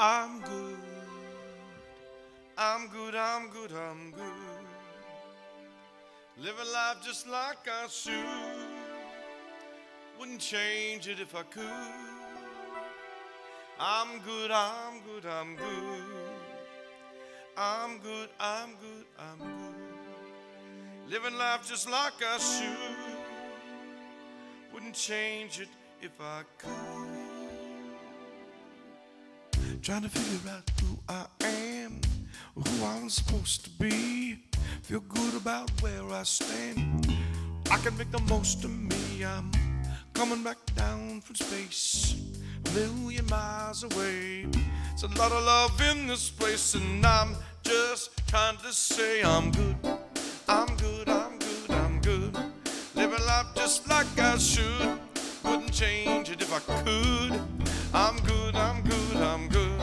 I'm good. I'm good, I'm good, I'm good. Living life just like I should. Wouldn't change it if I could. I'm good, I'm good, I'm good. I'm good, I'm good, I'm good. Living life just like I should. Wouldn't change it if I could. Trying to figure out who I am, who I'm supposed to be. Feel good about where I stand. I can make the most of me. I'm coming back down from space, a million miles away. It's a lot of love in this place, and I'm just trying to say I'm good. I'm good, I'm good, I'm good. Living life just like I should. Wouldn't change it if I could. I'm good, I'm good, I'm good.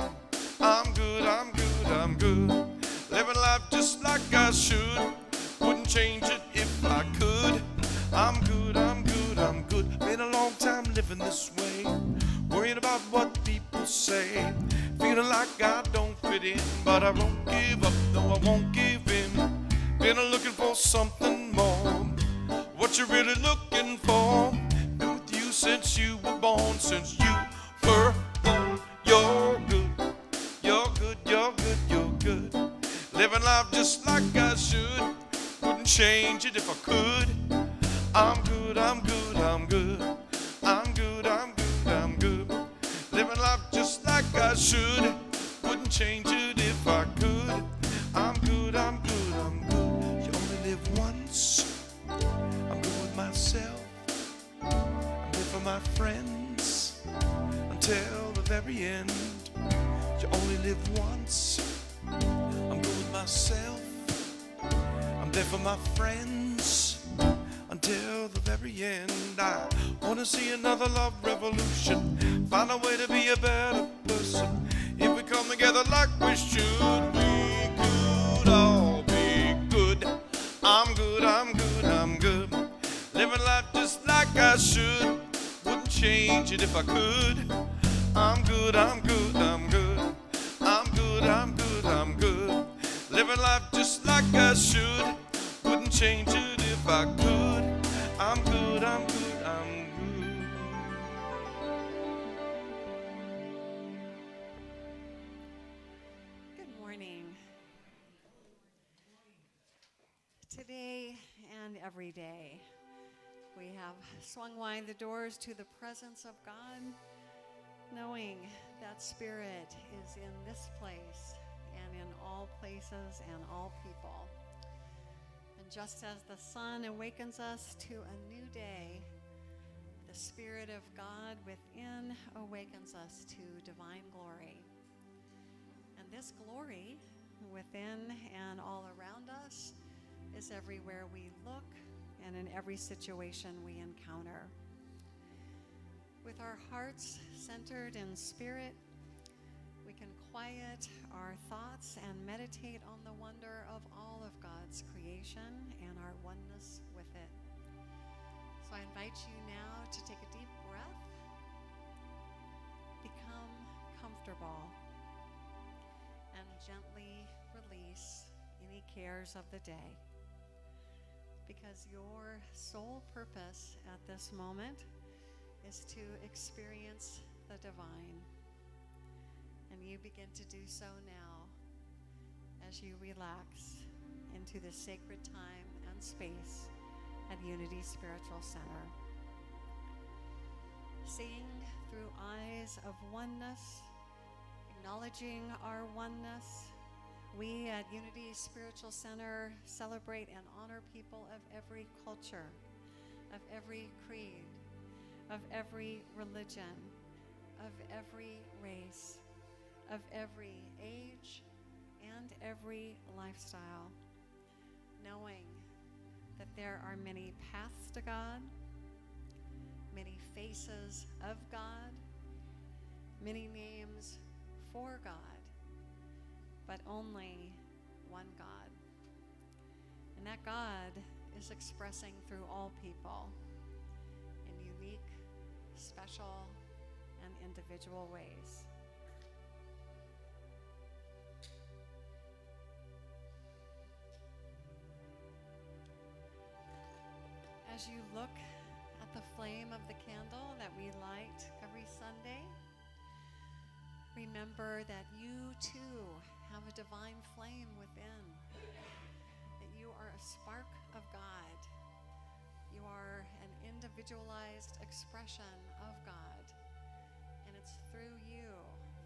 I'm good, I'm good, I'm good. Living life just like I should. Wouldn't change it if I could. I'm good, I'm good, I'm good. Been a long time living this way, worrying about what people say. Feeling like I don't fit in, but I won't give up, no I won't give in. Been looking for something more. What you really looking for? Been with you since you were born, since you were born. You're good, you're good, you're good, you're good. Living life just like I should. Wouldn't change it if I could. I'm good, I'm good, I'm good. I'm good, I'm good, I'm good. Living life just like I should. Wouldn't change it if I could. I'm good, I'm good, I'm good. You only live once. I'm good with myself. I'm good for my friends until the very end. You only live once. I'm good with myself. I'm there for my friends until the very end. I want to see another love revolution. Find a way to be a better person. If we come together like we should, we could all be good. I'm good, I'm good, I'm good. Living life just like I should. Wouldn't change it if I could. I'm good, I'm good, I'm good. I'm good, I'm good, I'm good. Living life just like I should. Wouldn't change it if I could. I'm good, I'm good, I'm good. Good morning. Today and every day, we have swung wide the doors to the presence of God, knowing that Spirit is in this place and in all places and all people. And just as the sun awakens us to a new day, the Spirit of God within awakens us to divine glory. And this glory within and all around us is everywhere we look and in every situation we encounter. With our hearts centered in Spirit, we can quiet our thoughts and meditate on the wonder of all of God's creation and our oneness with it. So I invite you now to take a deep breath, become comfortable, and gently release any cares of the day. Because your sole purpose at this moment is to experience the divine. And you begin to do so now as you relax into the sacred time and space at Unity Spiritual Center. Seeing through eyes of oneness, acknowledging our oneness, we at Unity Spiritual Center celebrate and honor people of every culture, of every creed, of every religion, of every race, of every age, and every lifestyle, knowing that there are many paths to God, many faces of God, many names for God, but only one God. And that God is expressing through all people in unique, special, and individual ways. As you look at the flame of the candle that we light every Sunday, remember that you too have a divine flame within, that you are a spark of God. You are an individualized expression of God, and it's through you,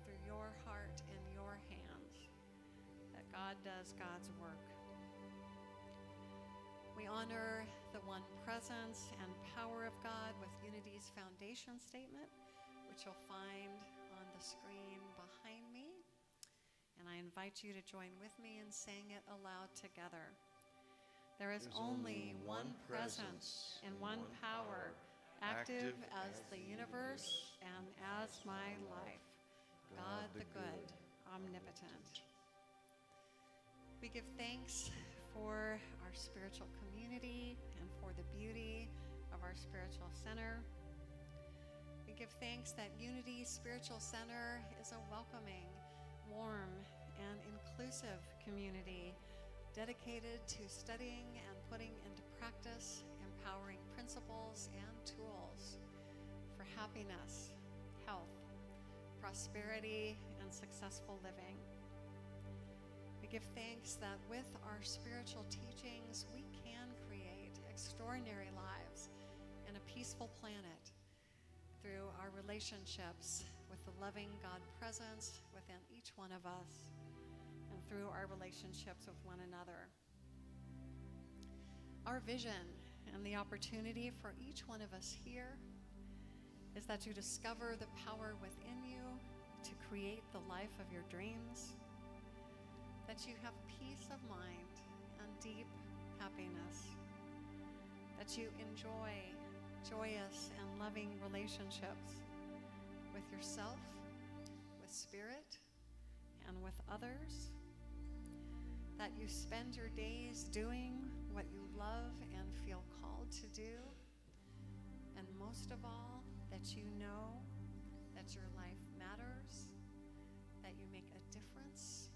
through your heart and your hands, that God does God's work. We honor the one presence and power of God with Unity's foundation statement, which you'll find on the screen behind me. And I invite you to join with me in saying it aloud together. There's only one presence and one power, active as the universe and as my life, God the good, omnipotent. We give thanks for our spiritual community and for the beauty of our spiritual center. We give thanks that Unity Spiritual Center is a welcoming, warm, and inclusive community dedicated to studying and putting into practice empowering principles and tools for happiness, health, prosperity, and successful living. We give thanks that with our spiritual teachings, we can create extraordinary lives and a peaceful planet through our relationships with the loving God presence within each one of us, and through our relationships with one another. Our vision and the opportunity for each one of us here is that you discover the power within you to create the life of your dreams, that you have peace of mind and deep happiness, that you enjoy joyous and loving relationships with yourself, with spirit, and with others, that you spend your days doing what you love and feel called to do, and most of all, that you know that your life matters, that you make a difference,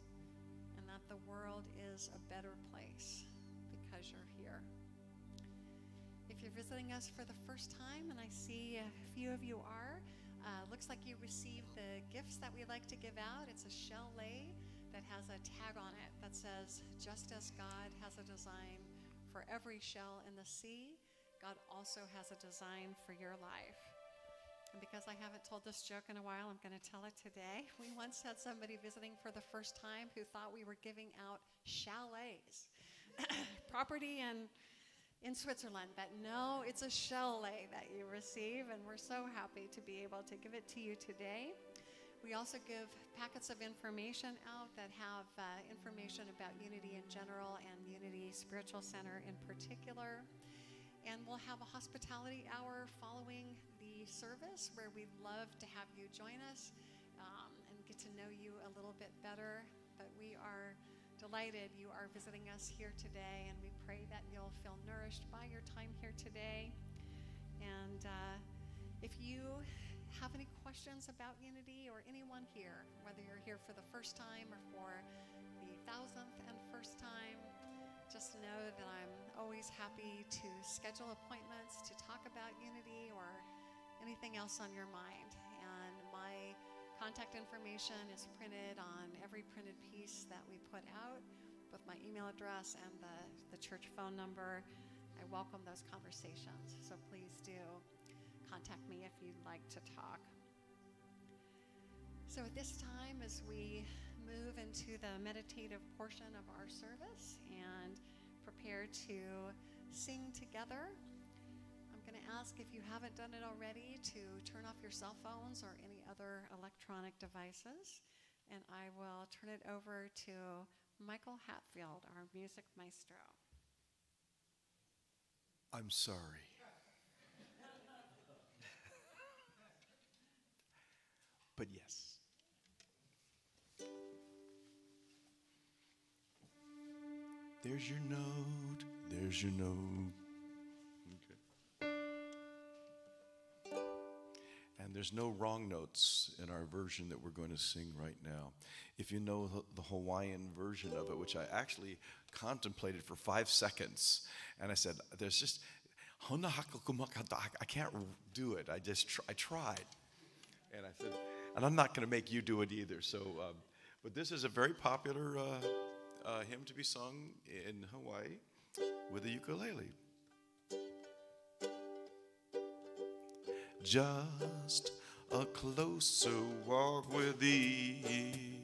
and that the world is a better place because you're here. If you're visiting us for the first time, and I see a few of you are, looks like you received the gifts that we like to give out. It's a shell lei that has a tag on it that says, just as God has a design for every shell in the sea, God also has a design for your life. And because I haven't told this joke in a while, I'm going to tell it today. We once had somebody visiting for the first time who thought we were giving out chalets, property in Switzerland, but no, it's a shell lei that you receive, and we're so happy to be able to give it to you today. We also give packets of information out that have information about Unity in general and Unity Spiritual Center in particular. And we'll have a hospitality hour following the service where we'd love to have you join us and get to know you a little bit better. But we are delighted you are visiting us here today, and we pray that you'll feel nourished by your time here today. And if you have any questions about Unity, or anyone here, whether you're here for the first time or for the 1000th and first time, just know that I'm always happy to schedule appointments to talk about Unity or anything else on your mind. And my contact information is printed on every printed piece that we put out, both my email address and the church phone number. I welcome those conversations, so please do contact me if you'd like to talk. So at this time, as we move into the meditative portion of our service and prepare to sing together, I'm going to ask, if you haven't done it already, to turn off your cell phones or any other electronic devices, and I will turn it over to Michael Hatfield, our music maestro. I'm sorry. But yes. There's your note. There's your note. Okay. And there's no wrong notes in our version that we're going to sing right now. If you know the Hawaiian version of it, which I actually contemplated for 5 seconds, and I said, there's just I can't do it. I tried. And I said, and I'm not going to make you do it either. So, but this is a very popular hymn to be sung in Hawaii with a ukulele. Just a closer walk with thee,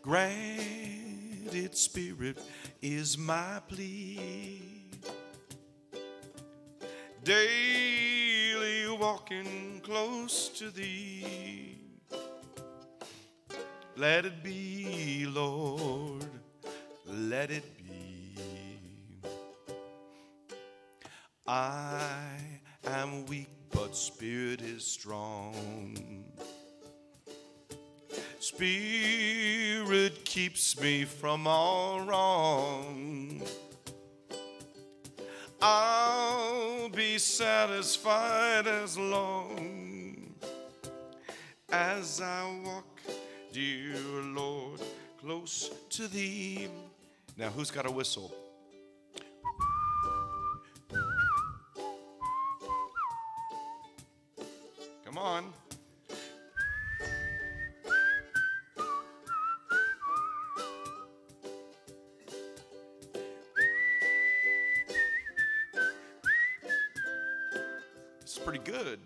granted Spirit is my plea, daily walking close to thee. Let it be, Lord, let it be. I am weak, but Spirit is strong. Spirit keeps me from all wrong. I'll be satisfied as long as I walk, dear Lord, close to thee. Now, who's got a whistle? Come on. It's pretty good.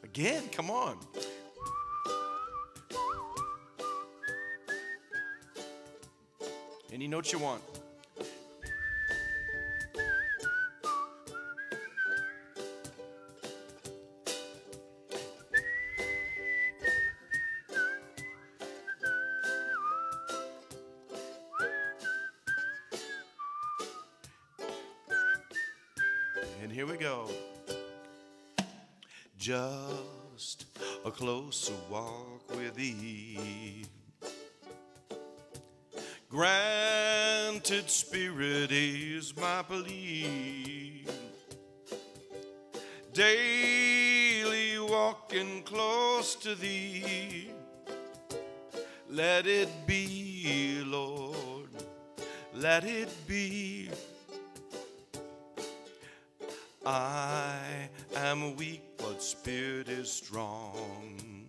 Again, come on. Any notes you want. And here we go. Just a closer walk with thee, granted Spirit is my plea, daily walking close to thee. Let it be, Lord, let it be. I am weak, but Spirit is strong.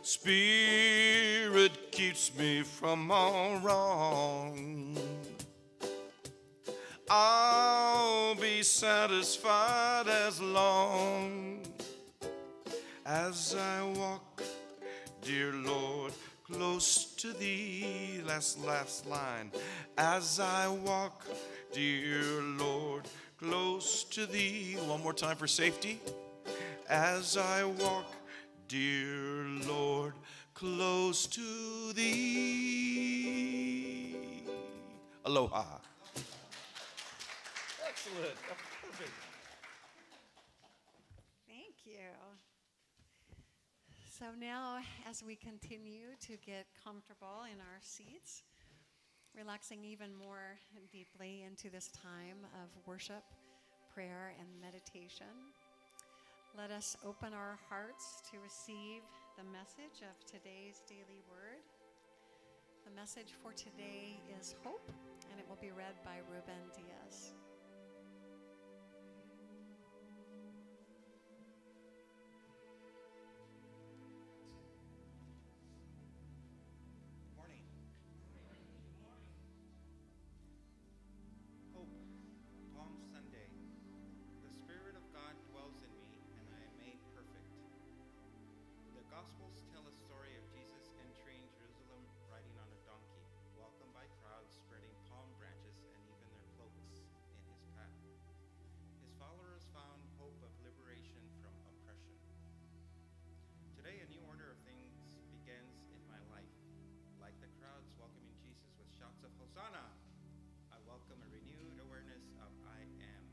Spirit keeps me from all wrong. I'll be satisfied as long as I walk, dear Lord, close to thee. Last line. As I walk, dear Lord, close to thee. One more time for safety. As I walk, dear Lord, close to thee. Aloha. Excellent. Perfect. Thank you. So now, as we continue to get comfortable in our seats, relaxing even more deeply into this time of worship, prayer, and meditation, let us open our hearts to receive the message of today's daily word. The message for today is hope, and it will be read by Ruben Diaz. Gospels tell a story of Jesus entering Jerusalem riding on a donkey, welcomed by crowds spreading palm branches and even their cloaks in his path. His followers found hope of liberation from oppression. Today, a new order of things begins in my life. Like the crowds welcoming Jesus with shouts of Hosanna, I welcome a renewed awareness of I am,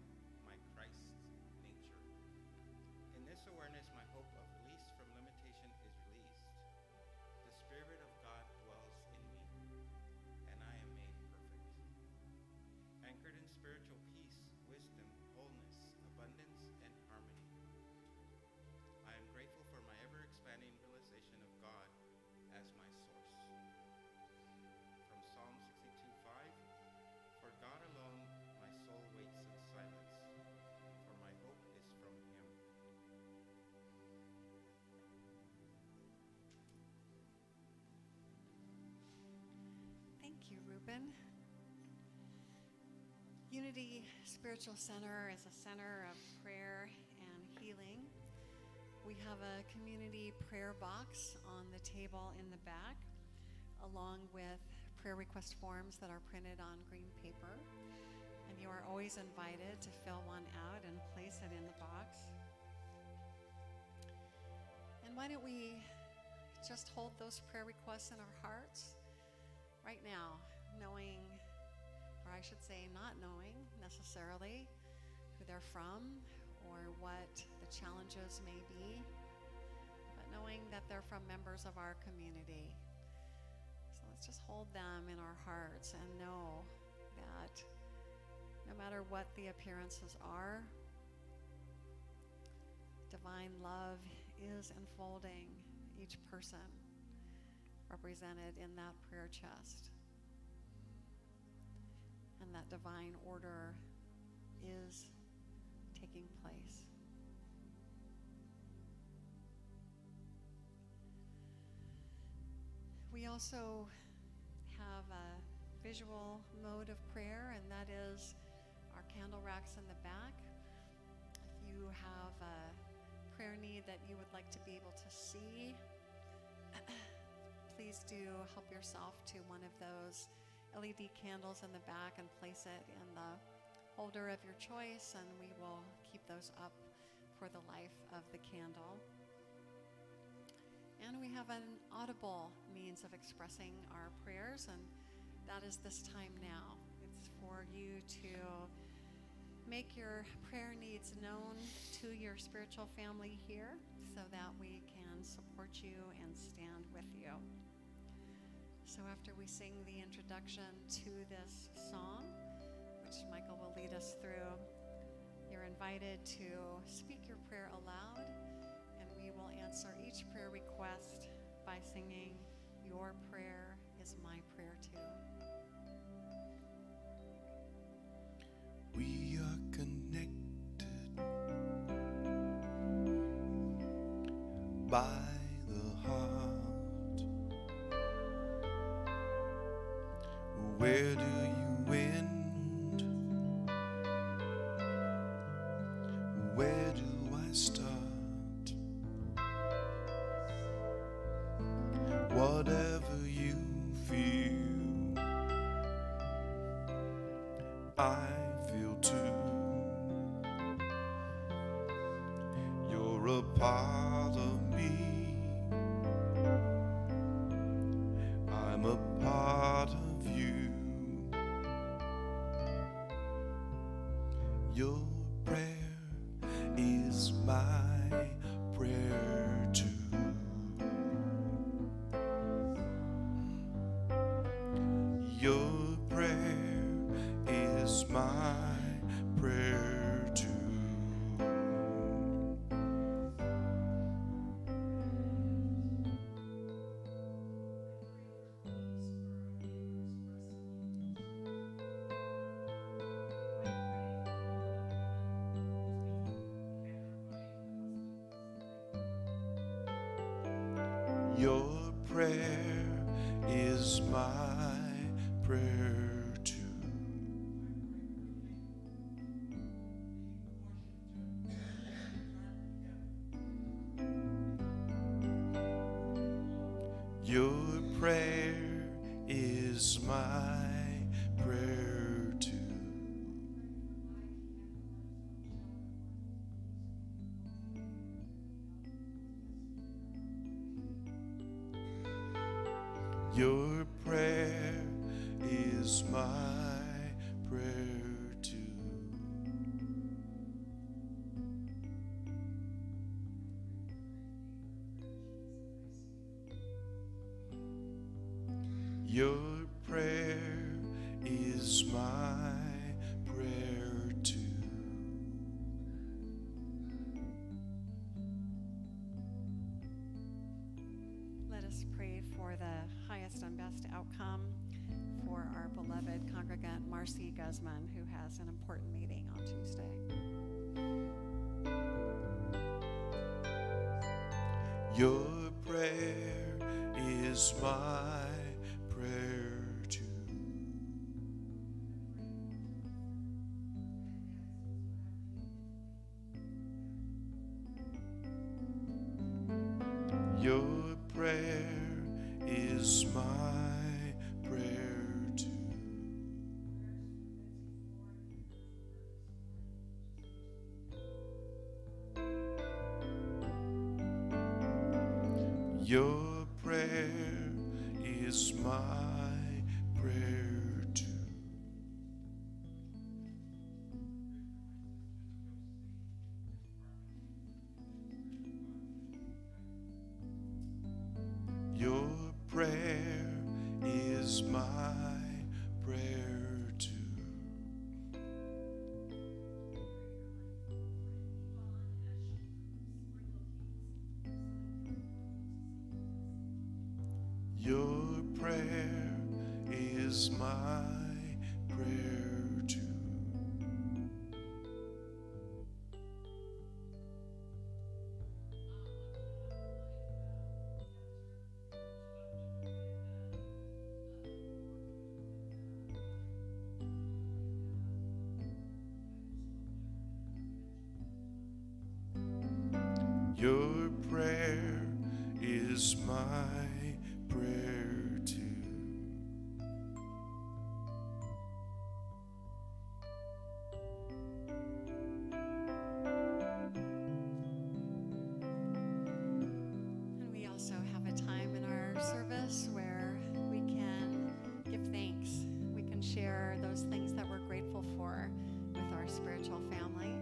my Christ's nature. In this awareness, my hope of release from limitation is released. The Spirit of God dwells in me, and I am made perfect. Anchored in spiritual peace, wisdom, wholeness, abundance, and harmony. I am grateful for my ever-expanding realization of God open. Unity Spiritual Center is a center of prayer and healing. We have a community prayer box on the table in the back, along with prayer request forms that are printed on green paper. And you are always invited to fill one out and place it in the box. And why don't we just hold those prayer requests in our hearts right now, knowing, or I should say not knowing necessarily who they're from or what the challenges may be, but knowing that they're from members of our community. So let's just hold them in our hearts and know that no matter what the appearances are, divine love is enfolding each person represented in that prayer chest. And that divine order is taking place. We also have a visual mode of prayer, and that is our candle racks in the back. If you have a prayer need that you would like to be able to see, please do help yourself to one of those LED candles in the back and place it in the holder of your choice, and we will keep those up for the life of the candle. And we have an audible means of expressing our prayers, and that is this time now. It's for you to make your prayer needs known to your spiritual family here so that we can support you and stand with you. So after we sing the introduction to this song, which Michael will lead us through, you're invited to speak your prayer aloud, and we will answer each prayer request by singing, "Your prayer is my prayer too." We are connected by the heart. Where do you end? Where do I start? Whatever you feel, I feel too. You're a part of me. I'm a part of you. Your prayer is my prayer too. Your prayer is my prayer too. Your prayer is my prayer too. Your prayer is my prayer too. Your prayer is my prayer too. Your prayer is my prayer too. Let us pray for the highest and best outcome for our beloved congregant Marcy Guzman, who has an important meeting on Tuesday. Your prayer is my prayer too. Your prayer is my prayer too. Your prayer is my prayer too. Your prayer is my prayer too. Your prayer is my prayer too. Your prayer is my prayer too. And we also have a time in our service where we can give thanks. We can share those things that we're grateful for with our spiritual family.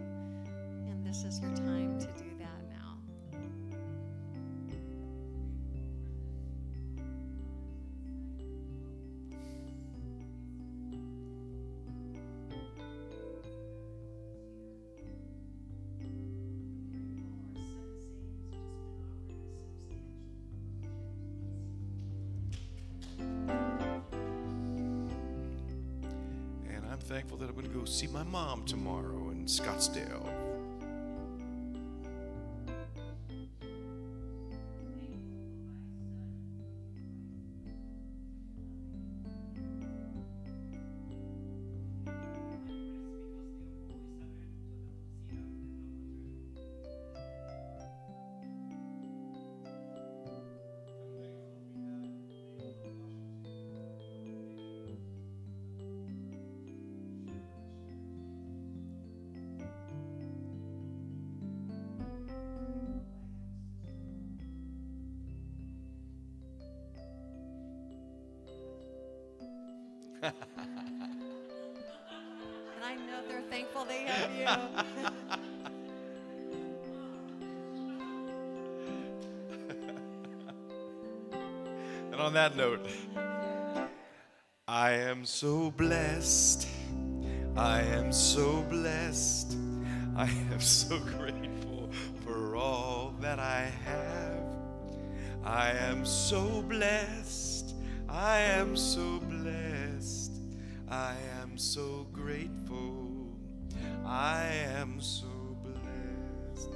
And this is your time to do that now. And I'm thankful that I'm going to go see my mom tomorrow in Scottsdale. And I know they're thankful they have you. And on that note, I am so blessed. I am so blessed. I am so grateful for all that I have. I am so blessed. I am so blessed. I am so grateful. I am so blessed.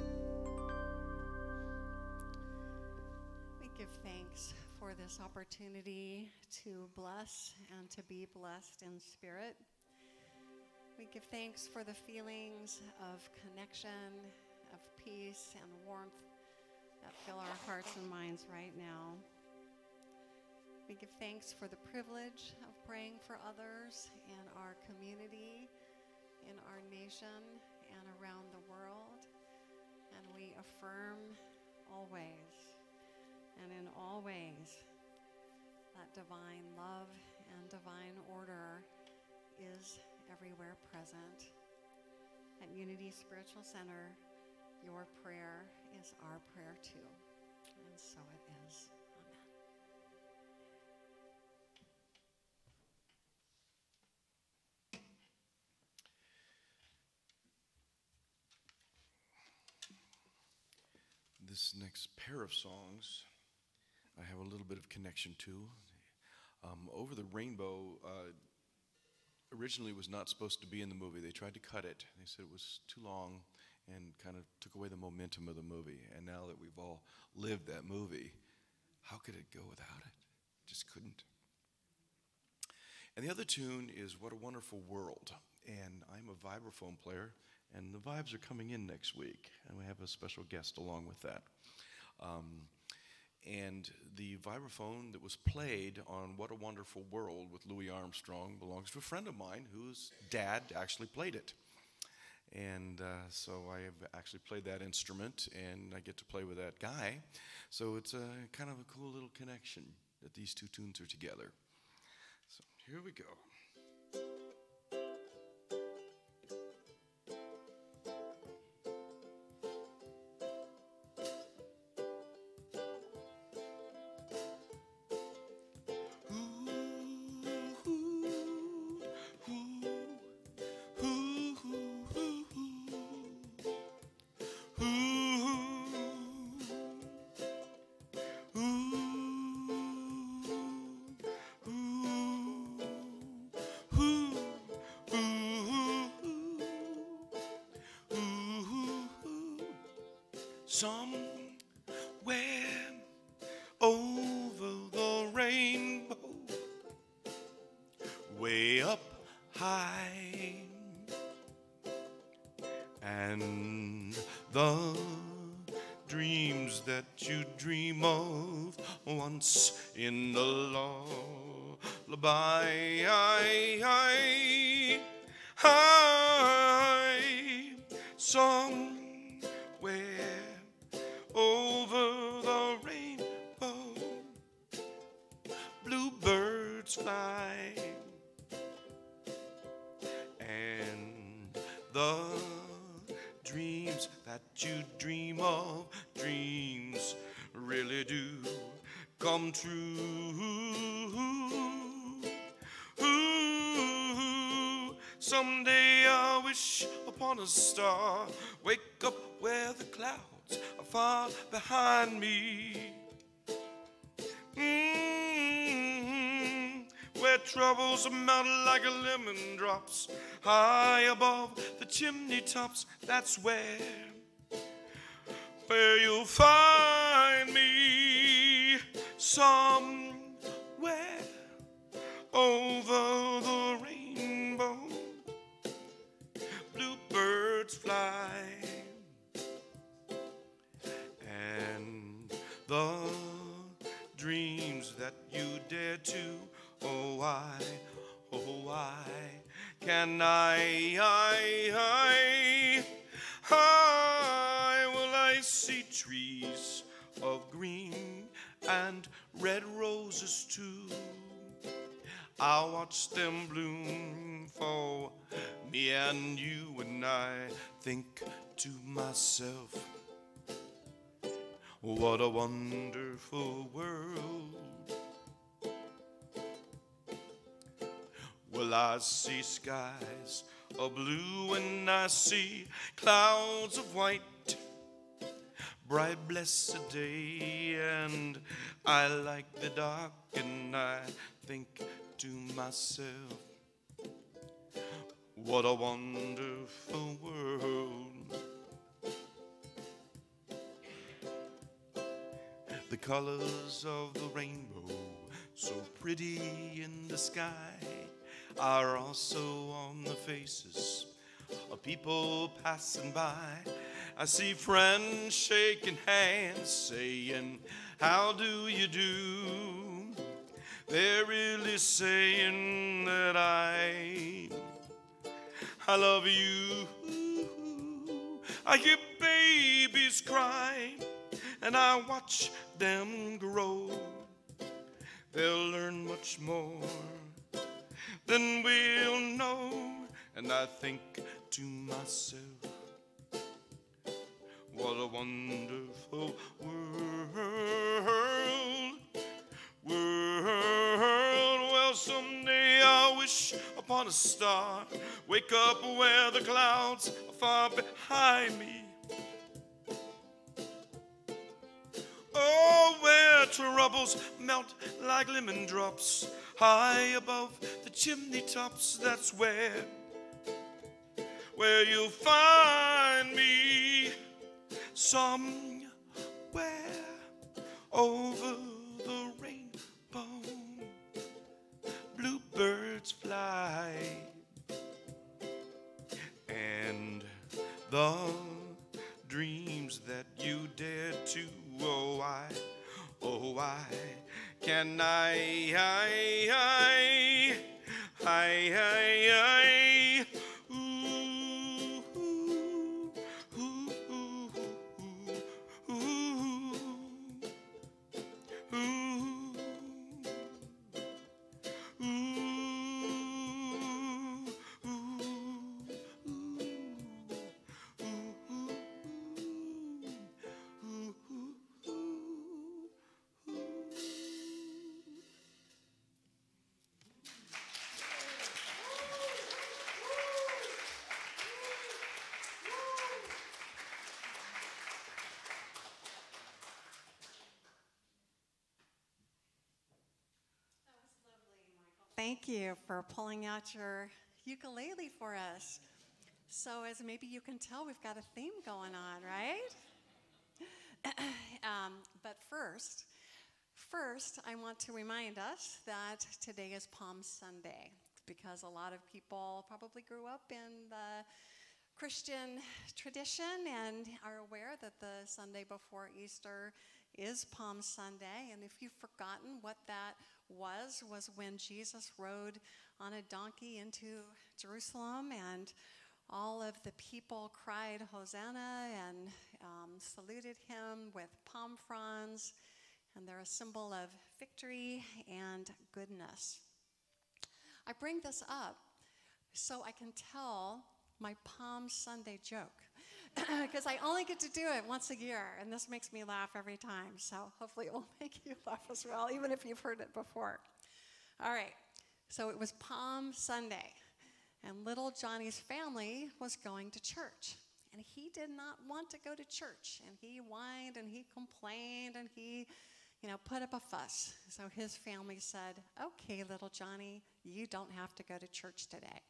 We give thanks for this opportunity to bless and to be blessed in spirit. We give thanks for the feelings of connection, of peace and warmth that fill our hearts and minds right now. We give thanks for the privilege of praying for others in our community, in our nation, and around the world. And we affirm always and in all ways that divine love and divine order is everywhere present. At Unity Spiritual Center, your prayer is our prayer too. And so it is. Amen. This next pair of songs I have a little bit of connection to. Over the Rainbow originally was not supposed to be in the movie. They tried to cut it. They said it was too long and kind of took away the momentum of the movie. And now that we've all lived that movie, how could it go without it? Just couldn't. And the other tune is What a Wonderful World. And I'm a vibraphone player, and the vibes are coming in next week. And we have a special guest along with that. And the vibraphone that was played on What a Wonderful World with Louis Armstrong belongs to a friend of mine whose dad actually played it. And so I have actually played that instrument, and I get to play with that guy. So it's a kind of a cool little connection that these two tunes are together. So here we go. Somewhere over the rainbow, way up high, and the dreams that you dream of once in the lullaby, somewhere over the rainbow, bluebirds fly, and the dreams that you dream of, dreams really do come true. Someday I wish upon a star, wake up where the clouds are far behind me. Where troubles are melted like a lemon drops, high above the chimney tops. That's where you'll find me. Somewhere over the rainbow, bluebirds fly, and the dreams that you dare to, oh why can will I see trees of green and red roses too. I'll watch them bloom for me and you, and I think to myself, what a wonderful world. Well, I see skies of blue and I see clouds of white, bright blessed day, and I like the dark, and I think to myself, what a wonderful world. The colors of the rainbow, so pretty in the sky, are also on the faces of people passing by. I see friends shaking hands, saying, how do you do? They're really saying that I love you. I hear babies cry, and I watch them grow. They'll learn much more than we'll know, and I think to myself, what a wonderful world. Well, someday I wish upon a star, wake up where the clouds are far behind me. Oh, where troubles melt like lemon drops, high above the chimney tops. That's where you'll find me. Somewhere over the rainbow, bluebirds fly, and the dreams that you dared to, oh Oh, why can I, ooh, ooh, ooh, ooh, ooh, ooh, Thank you for pulling out your ukulele for us. So as maybe you can tell, we've got a theme going on, right? But first, I want to remind us that today is Palm Sunday, because a lot of people probably grew up in the Christian tradition and are aware that the Sunday before Easter is Palm Sunday. And if you've forgotten what that was when Jesus rode on a donkey into Jerusalem, and all of the people cried Hosanna and saluted him with palm fronds, and they're a symbol of victory and goodness. I bring this up so I can tell my Palm Sunday joke, because I only get to do it once a year, and this makes me laugh every time, so hopefully it will make you laugh as well, even if you've heard it before. All right, so it was Palm Sunday, and little Johnny's family was going to church, and he did not want to go to church, and he whined, and he complained, and he put up a fuss. So his family said, okay, little Johnny, you don't have to go to church today.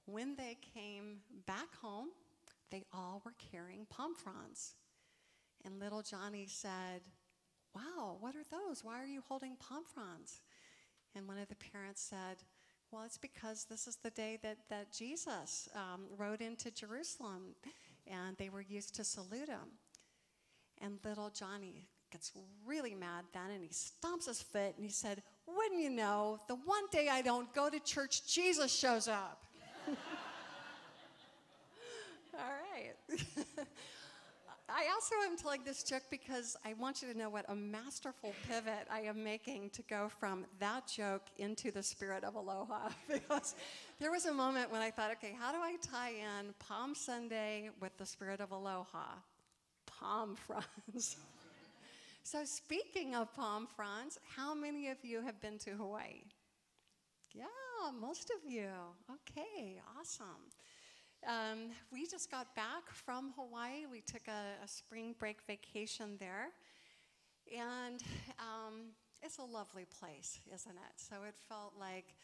When they came back home, they all were carrying palm fronds. And little Johnny said, wow, what are those? Why are you holding palm fronds? And one of the parents said, well, it's because this is the day that Jesus rode into Jerusalem, and they were used to salute him. And little Johnny gets really mad then, and he stomps his foot, and he said, wouldn't you know, the one day I don't go to church, Jesus shows up. All right. I also am telling this joke because I want you to know what a masterful pivot I am making to go from that joke into the spirit of Aloha. Because there was a moment when I thought, okay, how do I tie in Palm Sunday with the spirit of Aloha? Palm fronds. So speaking of palm fronds, how many of you have been to Hawaii? Yeah, most of you. Okay, awesome. We just got back from Hawaii. We took a spring break vacation there. And it's a lovely place, isn't it? So it felt like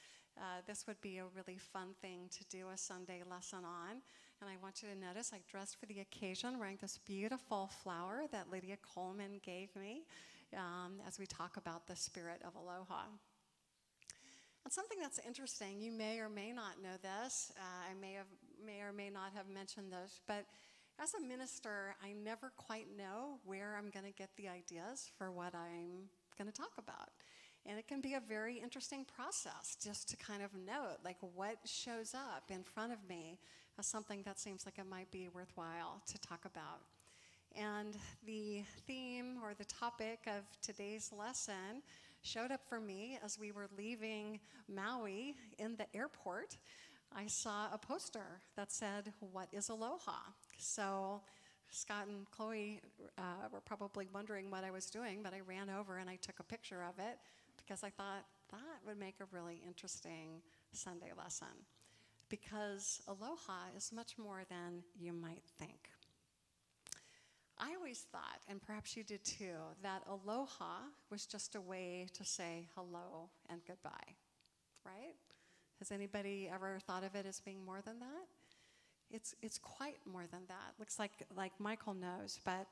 this would be a really fun thing to do a Sunday lesson on. And I want you to notice I dressed for the occasion wearing this beautiful flower that Lydia Coleman gave me as we talk about the spirit of Aloha. And something that's interesting, you may or may not know this, I may or may not have mentioned this, but as a minister, I never quite know where I'm going to get the ideas for what I'm going to talk about. And it can be a very interesting process just to kind of note, like, what shows up in front of me as something that seems like it might be worthwhile to talk about. And the theme or the topic of today's lesson showed up for me as we were leaving Maui in the airport. I saw a poster that said, what is Aloha? So Scott and Chloe were probably wondering what I was doing, but I ran over and I took a picture of it because I thought that would make a really interesting Sunday lesson. Because Aloha is much more than you might think. I always thought, and perhaps you did too, that aloha was just a way to say hello and goodbye, right? Has anybody ever thought of it as being more than that? It's quite more than that. Looks like Michael knows, but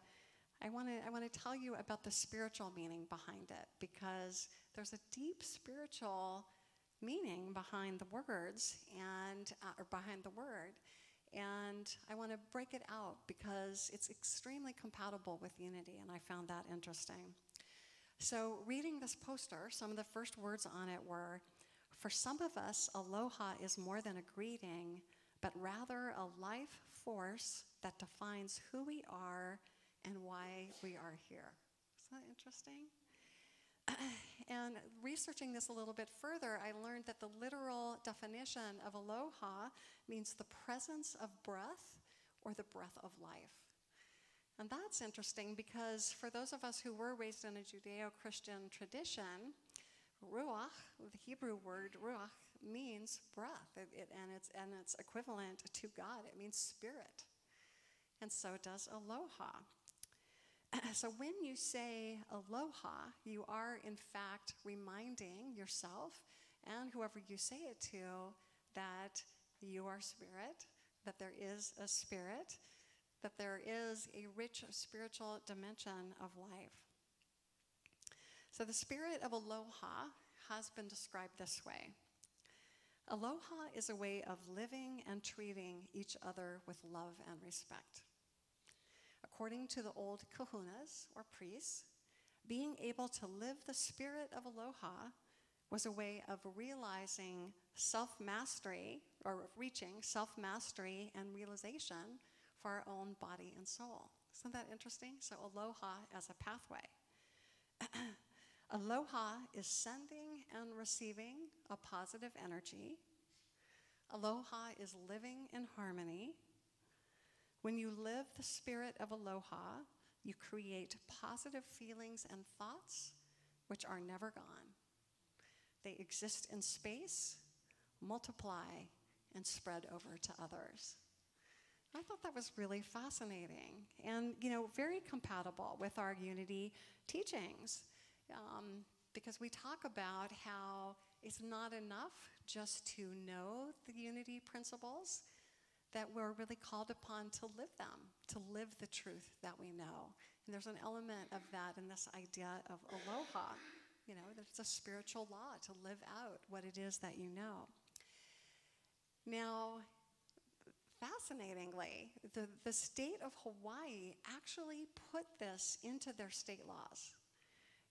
I want to tell you about the spiritual meaning behind it, because there's a deep spiritual meaning behind the words and or behind the word. And I want to break it out because it's extremely compatible with unity, and I found that interesting. So reading this poster, some of the first words on it were, "For some of us, aloha is more than a greeting, but rather a life force that defines who we are and why we are here." Isn't that interesting? And researching this a little bit further, I learned that the literal definition of aloha means the presence of breath or the breath of life. And that's interesting because for those of us who were raised in a Judeo-Christian tradition, ruach, the Hebrew word ruach, means breath, and it's equivalent to God. It means spirit. And so does aloha. So when you say aloha, you are in fact reminding yourself and whoever you say it to that you are spirit, that there is a spirit, that there is a rich spiritual dimension of life. So the spirit of aloha has been described this way. Aloha is a way of living and treating each other with love and respect. According to the old kahunas, or priests, being able to live the spirit of aloha was a way of realizing self-mastery, or reaching self-mastery and realization for our own body and soul. Isn't that interesting? So aloha as a pathway. Aloha is sending and receiving a positive energy. Aloha is living in harmony. When you live the spirit of aloha, you create positive feelings and thoughts which are never gone. They exist in space, multiply, and spread over to others. I thought that was really fascinating and, very compatible with our unity teachings, because we talk about how it's not enough just to know the unity principles, that we're really called upon to live them, to live the truth that we know. And there's an element of that in this idea of aloha, that it's a spiritual law to live out what it is that you know. Now, fascinatingly, the state of Hawaii actually put this into their state laws.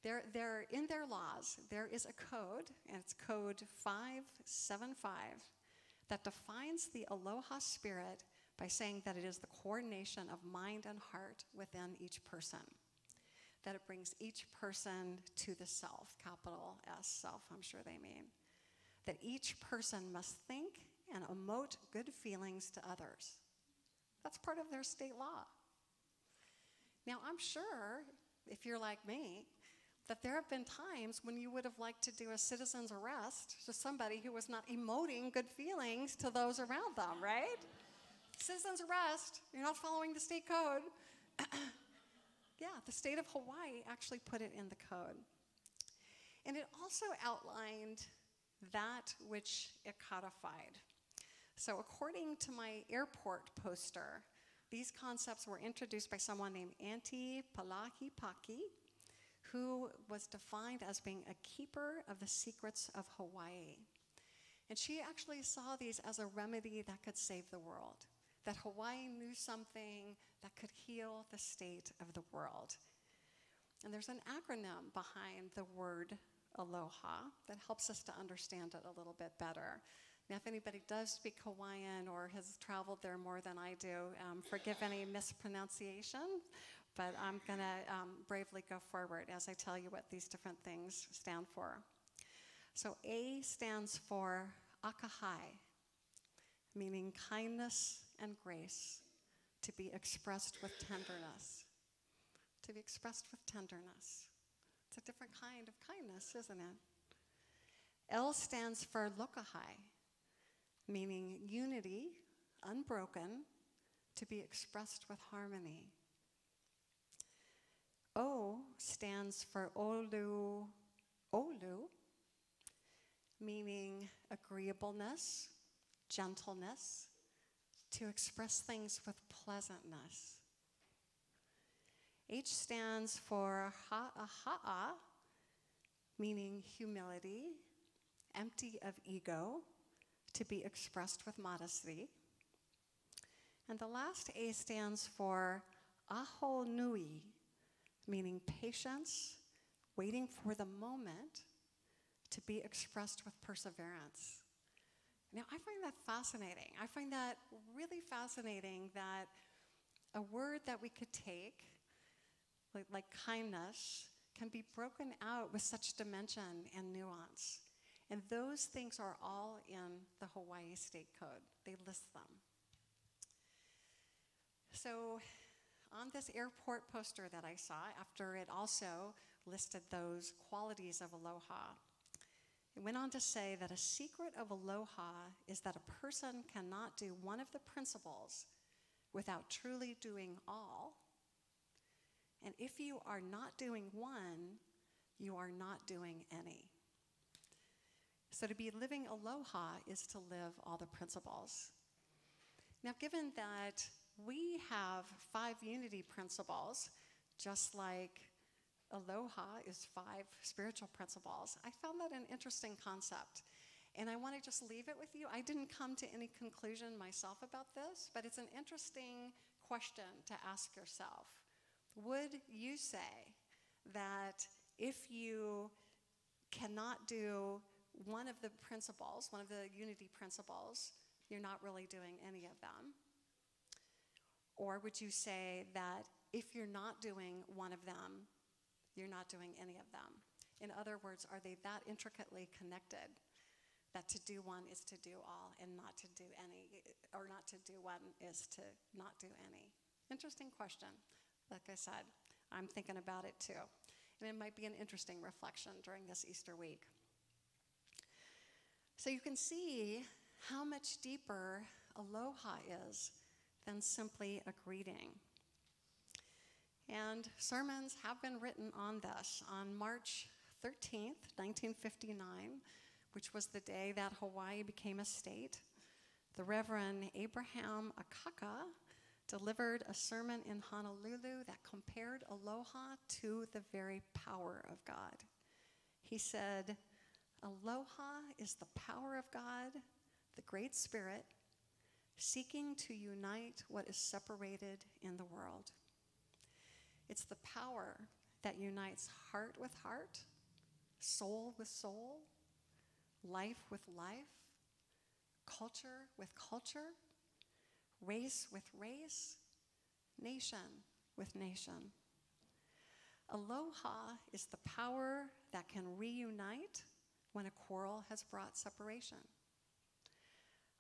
In their laws, there is a code, and it's code 575, that defines the aloha spirit by saying that it is the coordination of mind and heart within each person, that it brings each person to the self, capital S, self, I'm sure they mean, that each person must think and emote good feelings to others. That's part of their state law. Now, I'm sure, if you're like me, that there have been times when you would have liked to do a citizen's arrest to somebody who was not emoting good feelings to those around them, right? Citizen's arrest, you're not following the state code. Yeah, the state of Hawaii actually put it in the code. And it also outlined that which it codified. So according to my airport poster, these concepts were introduced by someone named Auntie Palahipaki, who was defined as being a keeper of the secrets of Hawaii. And she actually saw these as a remedy that could save the world, that Hawaii knew something that could heal the state of the world. And there's an acronym behind the word aloha that helps us to understand it a little bit better. Now, if anybody does speak Hawaiian or has traveled there more than I do, forgive any mispronunciation, but I'm going to bravely go forward as I tell you what these different things stand for. So A stands for akahai, meaning kindness and grace, to be expressed with tenderness. To be expressed with tenderness. It's a different kind of kindness, isn't it? L stands for lokahai, meaning unity, unbroken, to be expressed with harmony. O stands for olu, meaning agreeableness, gentleness, to express things with pleasantness. H stands for ha'aha'a, meaning humility, empty of ego, to be expressed with modesty. And the last A stands for aho nui, meaning patience, waiting for the moment to be expressed with perseverance. Now, I find that fascinating. I find that really fascinating that a word that we could take, like kindness, can be broken out with such dimension and nuance. And those things are all in the Hawaii State Code. They list them. So on this airport poster that I saw, after it also listed those qualities of aloha, it went on to say that a secret of aloha is that a person cannot do one of the principles without truly doing all. And if you are not doing one, you are not doing any. So to be living aloha is to live all the principles. Now, given that we have 5 unity principles, just like aloha is 5 spiritual principles, I found that an interesting concept. And I want to just leave it with you. I didn't come to any conclusion myself about this, but it's an interesting question to ask yourself. Would you say that if you cannot do one of the principles, one of the unity principles, you're not really doing any of them? Or would you say that if you're not doing one of them, you're not doing any of them? In other words, are they that intricately connected that to do one is to do all and not to do any, or not to do one is to not do any? Interesting question. Like I said, I'm thinking about it too. And it might be an interesting reflection during this Easter week. So you can see how much deeper aloha is than simply a greeting. And sermons have been written on this. On March 13th, 1959, which was the day that Hawaii became a state, the Reverend Abraham Akaka delivered a sermon in Honolulu that compared aloha to the very power of God. He said, "Aloha is the power of God, the Great Spirit, seeking to unite what is separated in the world. It's the power that unites heart with heart, soul with soul, life with life, culture with culture, race with race, nation with nation. Aloha is the power that can reunite when a quarrel has brought separation.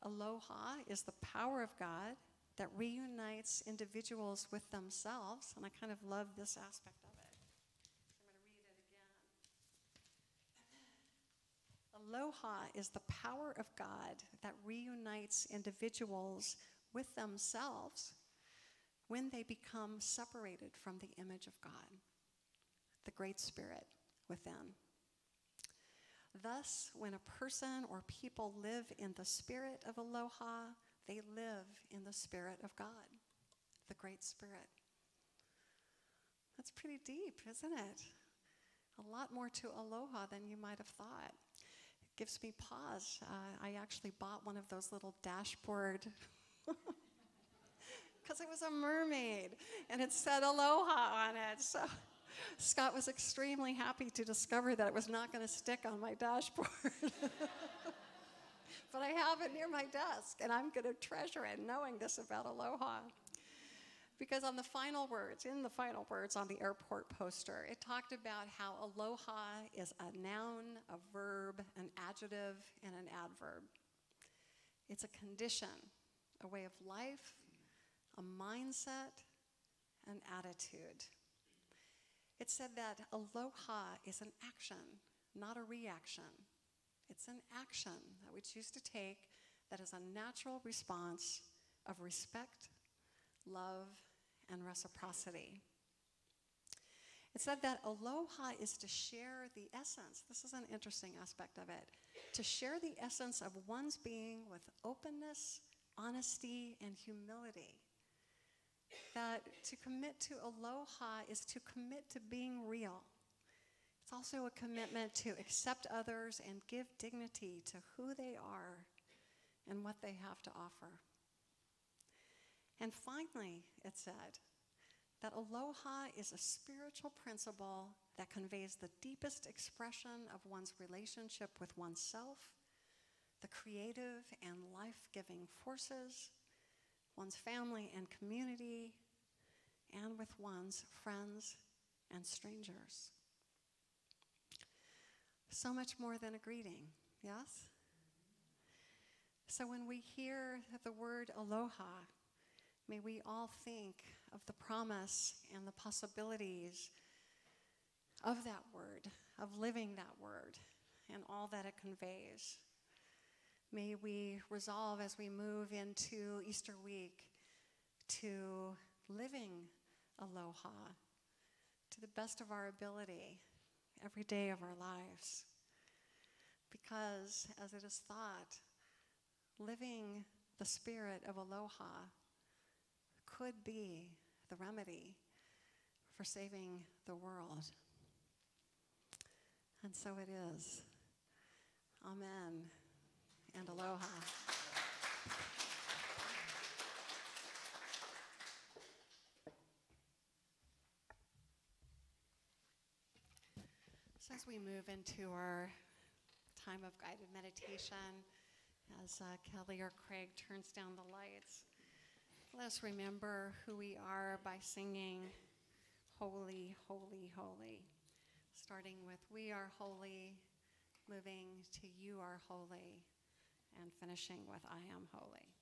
Aloha is the power of God that reunites individuals with themselves," and I kind of love this aspect of it. I'm going to read it again. Aloha is the power of God that reunites individuals with themselves when they become separated from the image of God, the Great Spirit within. Thus, when a person or people live in the spirit of aloha, they live in the spirit of God, the Great Spirit. That's pretty deep, isn't it? A lot more to aloha than you might have thought. It gives me pause. I actually bought one of those little dashboard because it was a mermaid and it said aloha on it. So Scott was extremely happy to discover that it was not going to stick on my dashboard. But I have it near my desk, and I'm going to treasure it, knowing this about aloha. Because in the final words on the airport poster, it talked about how aloha is a noun, a verb, an adjective, and an adverb. It's a condition, a way of life, a mindset, an attitude. It said that aloha is an action, not a reaction. It's an action that we choose to take that is a natural response of respect, love, and reciprocity. It said that aloha is to share the essence. This is an interesting aspect of it. To share the essence of one's being with openness, honesty, and humility. That to commit to aloha is to commit to being real. It's also a commitment to accept others and give dignity to who they are and what they have to offer. And finally, it said that aloha is a spiritual principle that conveys the deepest expression of one's relationship with oneself, the creative and life-giving forces, one's family and community, and with one's friends and strangers. So much more than a greeting, yes? So when we hear the word aloha, may we all think of the promise and the possibilities of that word, of living that word, and all that it conveys. May we resolve as we move into Easter week to living aloha to the best of our ability every day of our lives. Because, as it is thought, living the spirit of aloha could be the remedy for saving the world. And so it is. Amen and aloha. So as we move into our time of guided meditation, as Kelly or Craig turns down the lights, let us remember who we are by singing Holy, Holy, Holy. Starting with We Are Holy, moving to You Are Holy, and finishing with I Am Holy.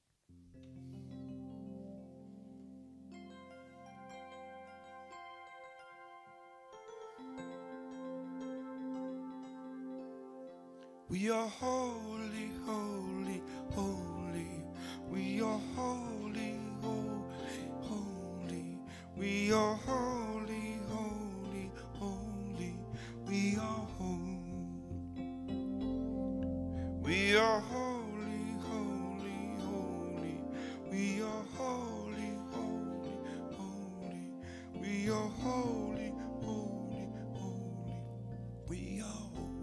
We are holy, holy, holy. We are holy, holy, holy. We are holy, holy, holy. We are holy. We are holy, holy, holy. We are holy, holy, holy. We are holy, holy, holy. We are holy.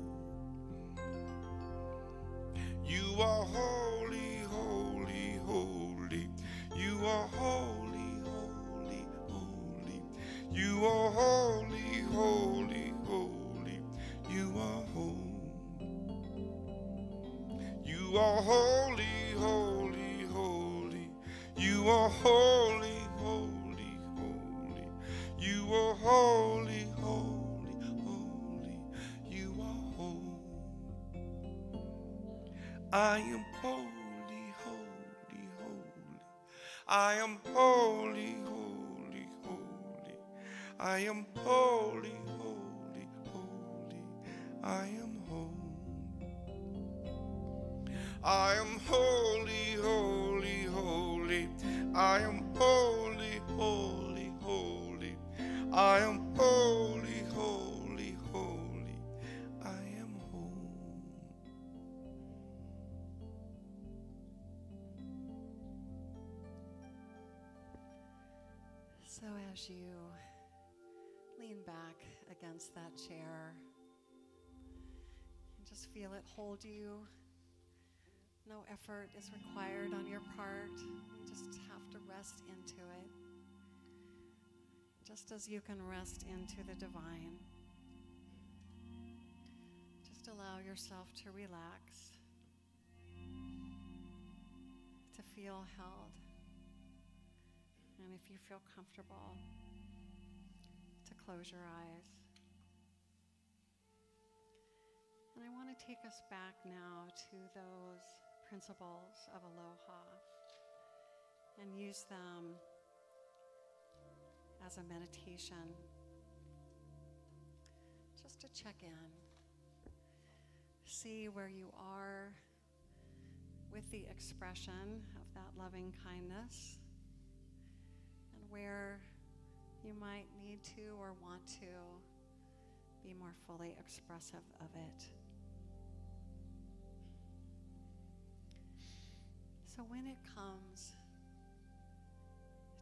You are holy, holy, holy. You are holy, holy, holy. You are holy, holy, holy. You are holy. You are holy, holy, holy. You are holy, holy, holy. You are holy, holy, holy. You are holy. I am holy, holy, holy. I am holy, holy, holy. I am holy, holy, holy. I am holy. I am holy, holy, holy. I am holy, holy, holy. I am holy, holy, holy. I am holy. So as you lean back against that chair and just feel it hold you, no effort is required on your part. You just have to rest into it, just as you can rest into the divine. Just allow yourself to relax, to feel held. And if you feel comfortable, to close your eyes. And I want to take us back now to those principles of aloha and use them as a meditation, just to check in. See where you are with the expression of that loving kindness, where you might need to or want to be more fully expressive of it. So when it comes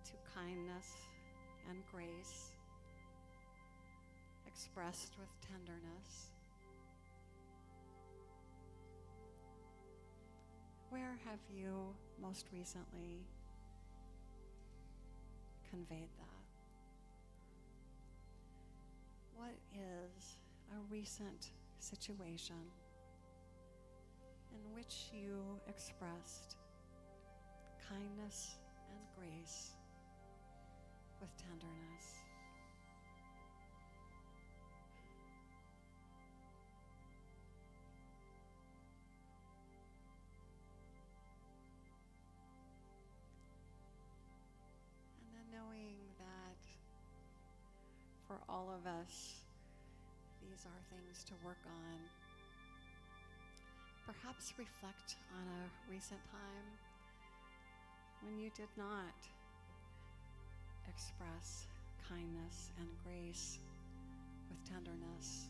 to kindness and grace expressed with tenderness, where have you most recently conveyed that? what is a recent situation in which you expressed kindness and grace with tenderness? And then knowing that for all of us, these are things to work on. Perhaps reflect on a recent time when you did not express kindness and grace with tenderness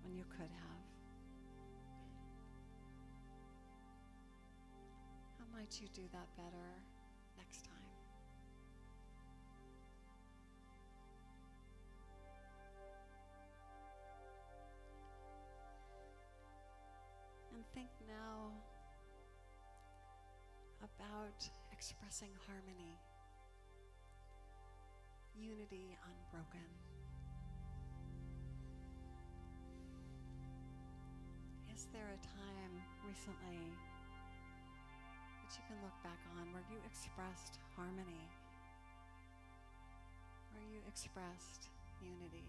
when you could have. How might you do that better next time? And think now about expressing harmony, unity unbroken. Is there a time recently that you can look back on where you expressed harmony, where you expressed unity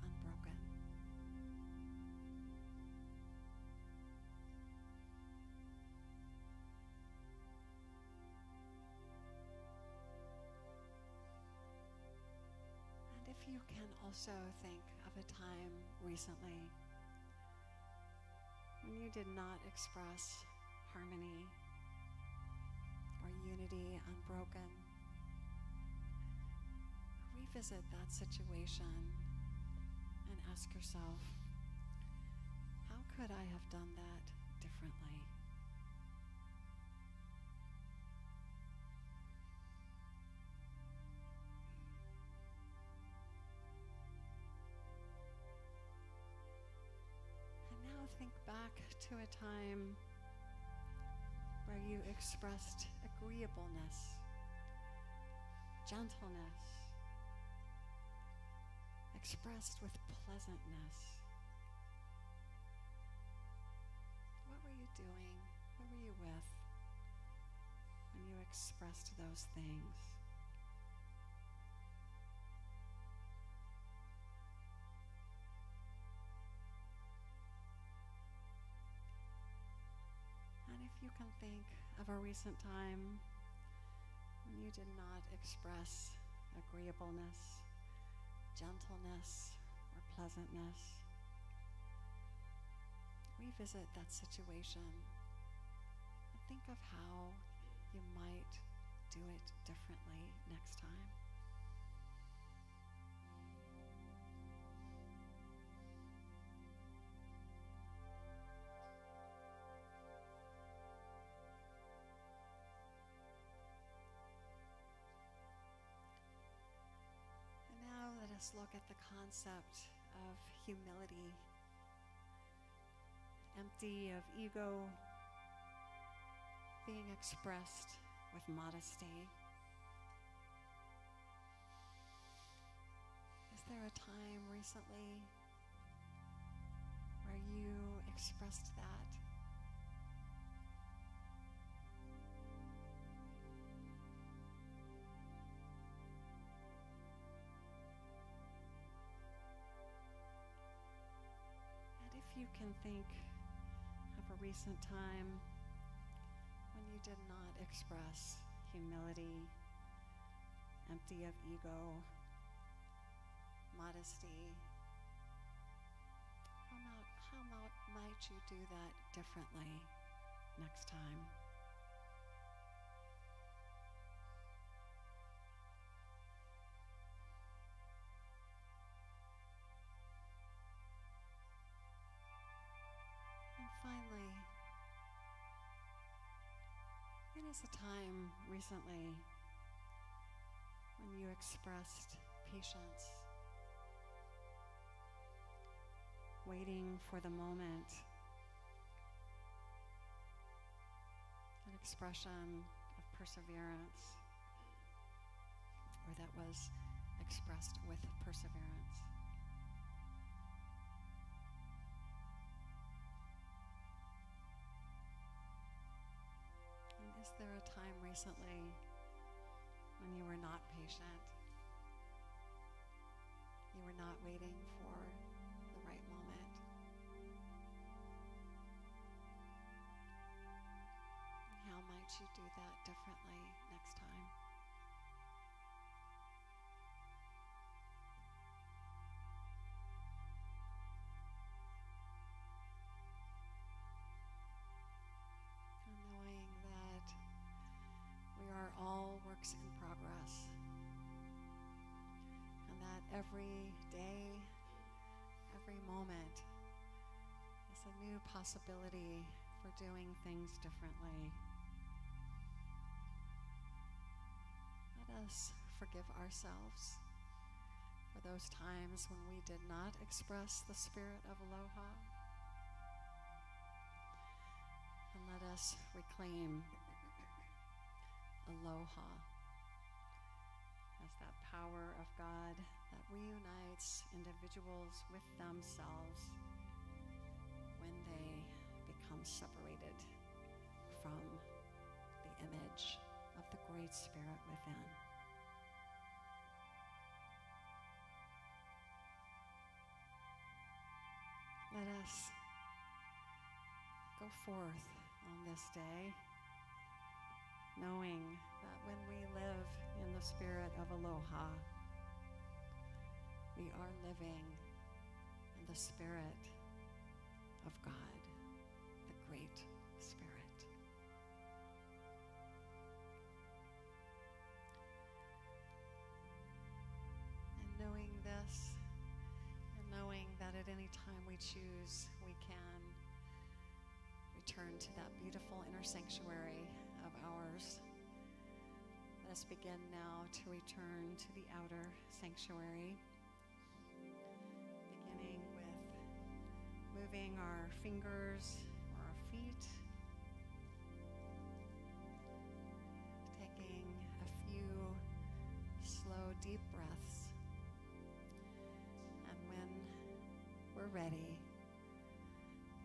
unbroken? And if you can also think of a time recently when you did not express harmony or unity unbroken, revisit that situation and ask yourself, how could I have done that differently? Think back to a time where you expressed agreeableness, gentleness, expressed with pleasantness. What were you doing? Who were you with when you expressed those things? You can think of a recent time when you did not express agreeableness, gentleness, or pleasantness. Revisit that situation and think of how you might do it differently next time. Let's look at the concept of humility, empty of ego, being expressed with modesty. Is there a time recently where you expressed that? You can think of a recent time when you did not express humility, empty of ego, modesty. How might you do that differently next time? Finally, when is a time recently when you expressed patience, waiting for the moment, an expression of perseverance, or that was expressed with perseverance? a time recently when you were not patient? You were not waiting for the right moment. And how might you do that differently next time? And knowing that we are all works in progress, and that every day, every moment is a new possibility for doing things differently. Let us forgive ourselves for those times when we did not express the spirit of aloha. And let us reclaim aloha as that power of God that reunites individuals with themselves when they become separated from the image of the great spirit within. Let us go forth on this day, knowing that when we live in the spirit of aloha, we are living in the spirit of God, the great spirit. And knowing this, and knowing that at any time we choose, we can return to that beautiful inner sanctuary of ours. Let us begin now to return to the outer sanctuary, beginning with moving our fingers or our feet, taking a few slow, deep breaths, and when we're ready,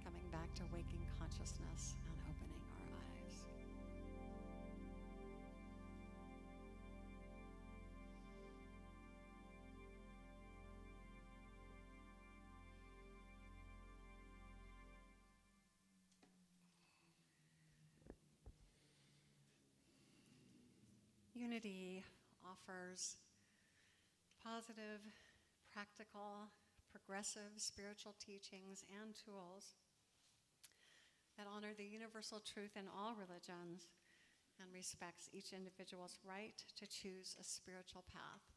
coming back to waking consciousness and opening our eyes. Unity offers positive, practical, progressive spiritual teachings and tools that honor the universal truth in all religions and respects each individual's right to choose a spiritual path.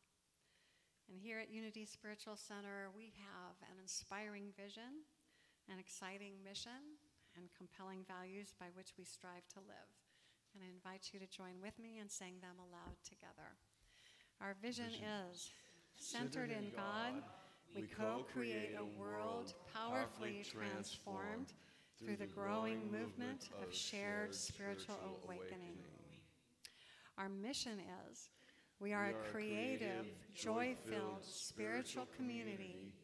And here at Unity Spiritual Center, we have an inspiring vision, an exciting mission, and compelling values by which we strive to live. And I invite you to join with me in saying them aloud together. Our vision is centered in God. We co-create a world powerfully transformed through the growing movement of shared spiritual awakening. Our mission is, we are a creative, joy-filled spiritual community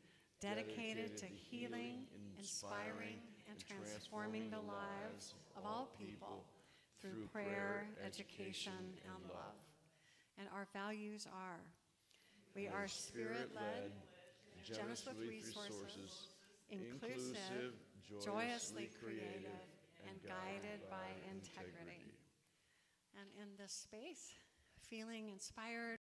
dedicated to healing, inspiring, and transforming the lives of all people through prayer, education, and love. And our values are, we are spirit-led, generous with resources, inclusive, joyously creative, and guided by integrity. And in this space, feeling inspired